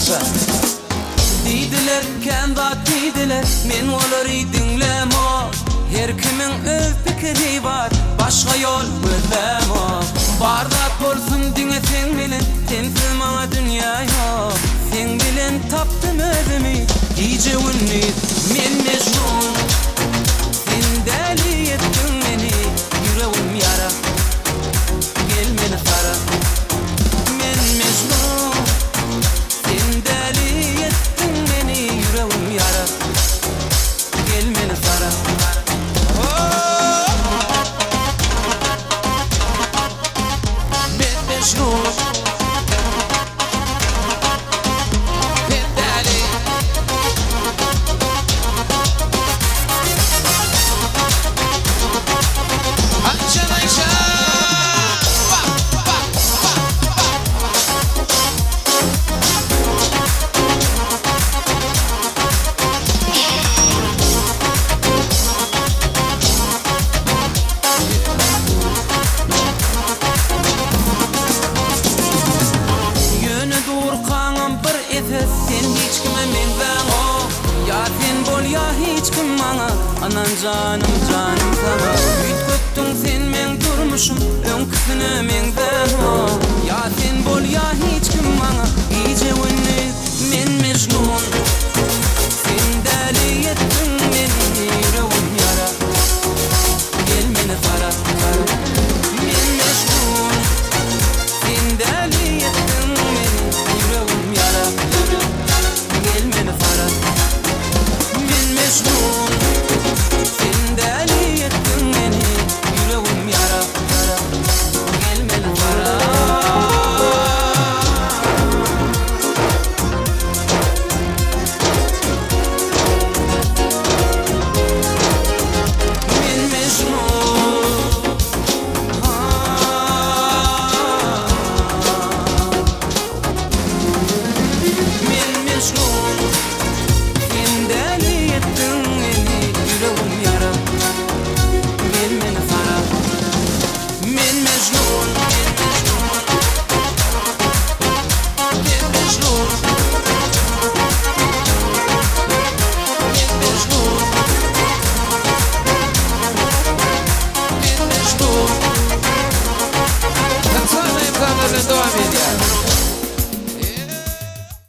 aşa. Deydiler, kendat deydiler, men olary dinlemo. Her kimin öz pikiri var, başka yol gözlemo. Bardak bolsun diňe sen bilen, sensiz maňa dünýä ýok. Sen bilen tapdym özümi, iýje ünni, men mejnun. Sen däli etdiň meni, ýüregim ýara, gel meni sara. Men mejnun, sen däli etdiň meni, ýüregim ýara, gel meni sara. Sen hiç kime menben o. Ya sen bol ya hiç kim bana. Anan canım canım sana. Ütköttün sen men durmuşum, önküsüne menben o. Ya sen bol ya hiç kim bana. İyice ünlü men mecnun. Sen deli ettin beni, yüreğim yara, gel meni sara. Men mecnun, sen deli ettin beni, yüreğim yara, gel meni sara. Men mecnun, sen deli ettin beni, yüreğim yara, gel meni sara. Men mecnun, men mecnun. Sen deli ettin beni, yüreğim yara, gel meni sara. Men mecnun, men mecnun, men mecnun, men mecnun, men mecnun. Танцевальная программа «Доа Медиа».